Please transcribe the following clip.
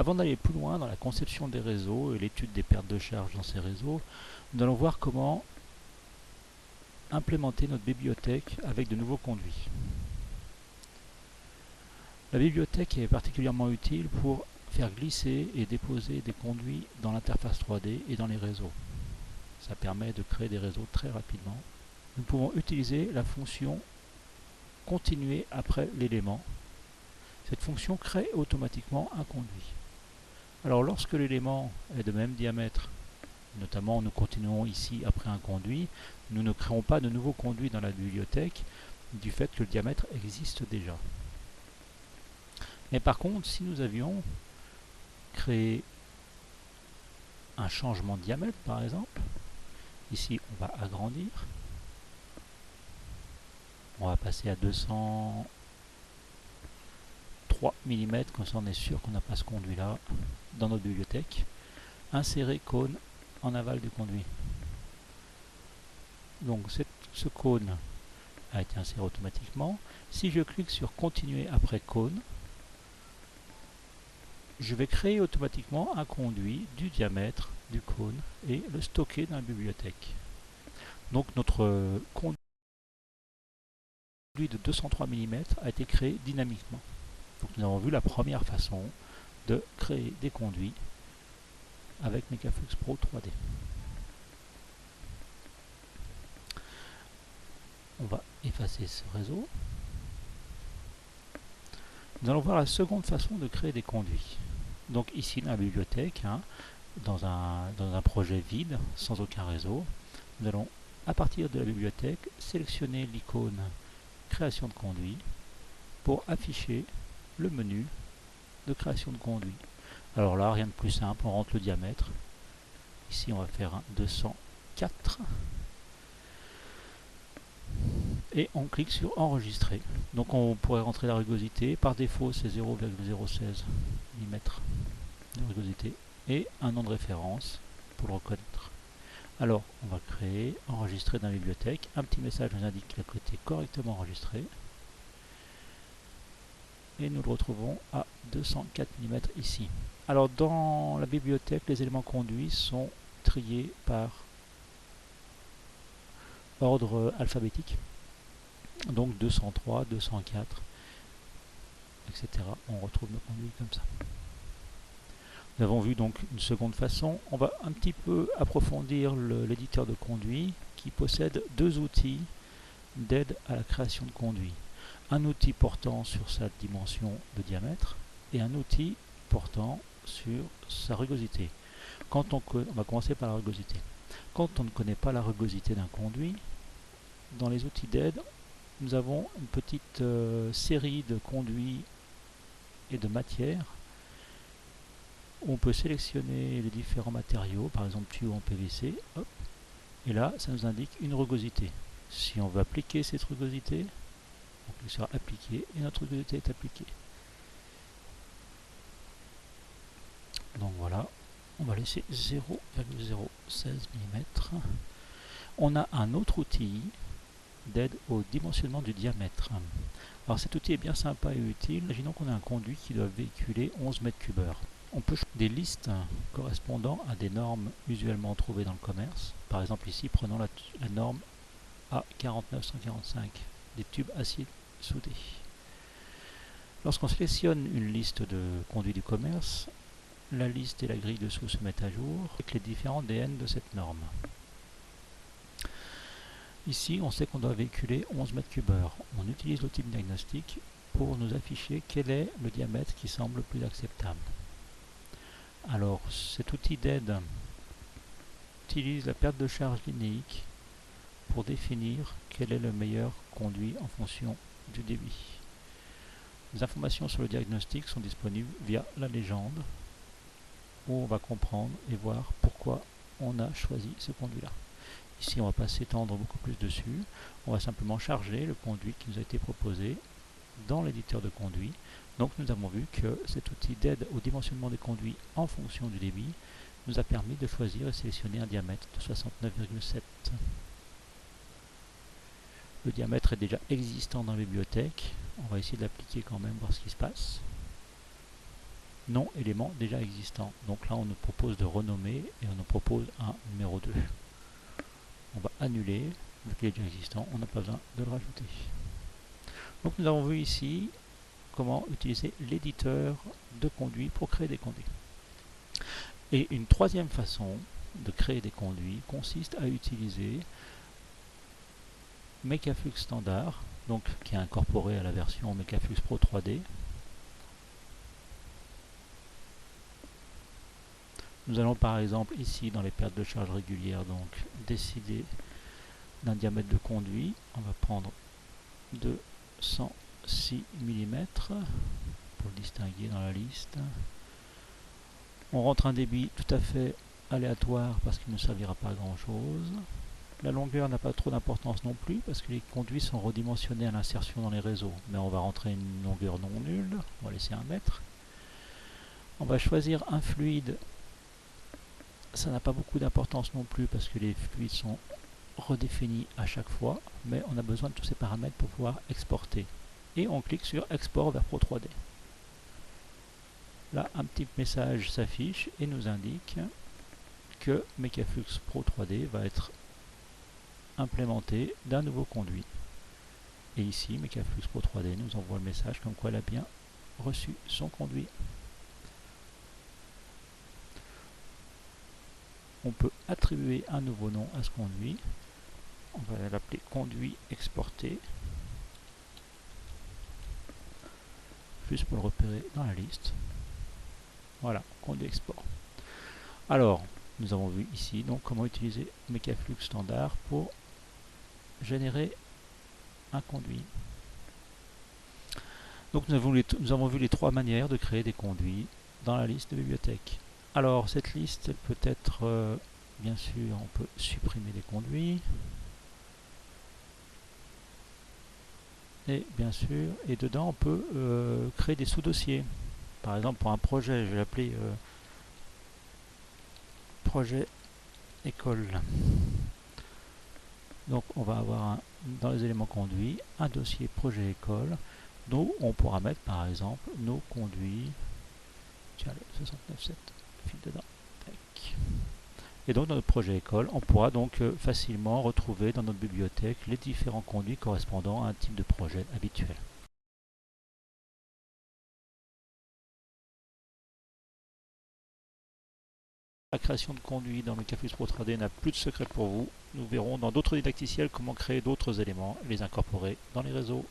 Avant d'aller plus loin dans la conception des réseaux et l'étude des pertes de charge dans ces réseaux, nous allons voir comment implémenter notre bibliothèque avec de nouveaux conduits. La bibliothèque est particulièrement utile pour faire glisser et déposer des conduits dans l'interface 3D et dans les réseaux. Ça permet de créer des réseaux très rapidement. Nous pouvons utiliser la fonction continuer après l'élément. Cette fonction crée automatiquement un conduit. Alors lorsque l'élément est de même diamètre, notamment nous continuons ici après un conduit, nous ne créons pas de nouveaux conduits dans la bibliothèque du fait que le diamètre existe déjà. Mais par contre, si nous avions créé un changement de diamètre par exemple, ici on va agrandir, on va passer à 203 mm, comme ça on est sûr qu'on n'a pas ce conduit là dans notre bibliothèque. Insérer cône en aval du conduit. Donc ce cône a été inséré automatiquement. Si je clique sur continuer après cône, je vais créer automatiquement un conduit du diamètre du cône et le stocker dans la bibliothèque. Donc notre conduit de 203 mm a été créé dynamiquement. Donc nous avons vu la première façon de créer des conduits avec Mekaflux Pro 3D. On va effacer ce réseau. Nous allons voir la seconde façon de créer des conduits. Donc ici dans la bibliothèque, dans un projet vide, sans aucun réseau, nous allons à partir de la bibliothèque sélectionner l'icône création de conduit pour afficher le menu de création de conduit. Alors là, rien de plus simple, on rentre le diamètre. Ici, on va faire un 204. Et on clique sur enregistrer. Donc on pourrait rentrer la rugosité. Par défaut, c'est 0,016 mm de rugosité. Et un nom de référence pour le reconnaître. Alors, on va créer, enregistrer dans la bibliothèque. Un petit message nous indique que la code est correctement enregistrée. Et nous le retrouvons à 204 mm ici. Alors, dans la bibliothèque, les éléments conduits sont triés par ordre alphabétique. Donc 203, 204, etc. On retrouve nos conduits comme ça. Nous avons vu donc une seconde façon. On va un petit peu approfondir l'éditeur de conduits qui possède deux outils d'aide à la création de conduits. Un outil portant sur sa dimension de diamètre et un outil portant sur sa rugosité. On va commencer par la rugosité. Quand on ne connaît pas la rugosité d'un conduit, dans les outils d'aide, nous avons une petite série de conduits et de matières où on peut sélectionner les différents matériaux, par exemple tuyau en PVC, hop, et là ça nous indique une rugosité. Si on veut appliquer cette rugosité, on clique sur appliquer et notre rugosité est appliquée. Donc voilà, on va laisser 0,016 mm. On a un autre outil d'aide au dimensionnement du diamètre. Alors cet outil est bien sympa et utile. Imaginons qu'on a un conduit qui doit véhiculer 11 m3. On peut choisir des listes correspondant à des normes usuellement trouvées dans le commerce. Par exemple ici, prenons la norme A49145, des tubes acier soudés. Lorsqu'on sélectionne une liste de conduits du commerce, la liste et la grille dessous se mettent à jour avec les différents DN de cette norme. Ici, on sait qu'on doit véhiculer 11 m3. On utilise l'outil diagnostic pour nous afficher quel est le diamètre qui semble le plus acceptable. Alors, cet outil d'aide utilise la perte de charge linéique pour définir quel est le meilleur conduit en fonction du débit. Les informations sur le diagnostic sont disponibles via la légende, où on va comprendre et voir pourquoi on a choisi ce conduit-là. Ici, on ne va pas s'étendre beaucoup plus dessus. On va simplement charger le conduit qui nous a été proposé dans l'éditeur de conduits. Donc, nous avons vu que cet outil d'aide au dimensionnement des conduits en fonction du débit nous a permis de choisir et sélectionner un diamètre de 69,7. Le diamètre est déjà existant dans la bibliothèque. On va essayer de l'appliquer quand même, voir ce qui se passe. non élément déjà existant. Donc là on nous propose de renommer et on nous propose un numéro 2. On va annuler, vu qu'il est déjà existant, on n'a pas besoin de le rajouter. Donc nous avons vu ici comment utiliser l'éditeur de conduits pour créer des conduits. Et une troisième façon de créer des conduits consiste à utiliser Mekaflux standard, donc qui est incorporé à la version Mekaflux Pro 3D. Nous allons par exemple ici dans les pertes de charge régulières donc décider d'un diamètre de conduit. On va prendre 206 mm pour le distinguer dans la liste. On rentre un débit tout à fait aléatoire parce qu'il ne servira pas à grand chose. La longueur n'a pas trop d'importance non plus parce que les conduits sont redimensionnés à l'insertion dans les réseaux. Mais on va rentrer une longueur non nulle, on va laisser 1 mètre. On va choisir un fluide. Ça n'a pas beaucoup d'importance non plus parce que les fluides sont redéfinis à chaque fois, mais on a besoin de tous ces paramètres pour pouvoir exporter. Et on clique sur Export vers Pro 3D. Là, un petit message s'affiche et nous indique que Mekaflux Pro 3D va être implémenté d'un nouveau conduit. Et ici, Mekaflux Pro 3D nous envoie le message comme quoi elle a bien reçu son conduit. On peut attribuer un nouveau nom à ce conduit. On va l'appeler conduit exporté. Juste pour le repérer dans la liste. Voilà, conduit export. Alors, nous avons vu ici donc comment utiliser Mekaflux standard pour générer un conduit. Donc nous avons vu les trois manières de créer des conduits dans la liste de bibliothèques. Alors cette liste elle peut être, bien sûr, on peut supprimer des conduits. Et bien sûr, et dedans on peut créer des sous-dossiers. Par exemple pour un projet, je vais l'appeler projet école. Donc on va avoir dans les éléments conduits un dossier projet école dont on pourra mettre par exemple nos conduits. Tiens, le 69.7 file dedans. Tac. Et donc dans notre projet école, on pourra donc facilement retrouver dans notre bibliothèque les différents conduits correspondant à un type de projet habituel. La création de conduits dans Mekaflux Pro 3D n'a plus de secret pour vous. Nous verrons dans d'autres didacticiels comment créer d'autres éléments et les incorporer dans les réseaux.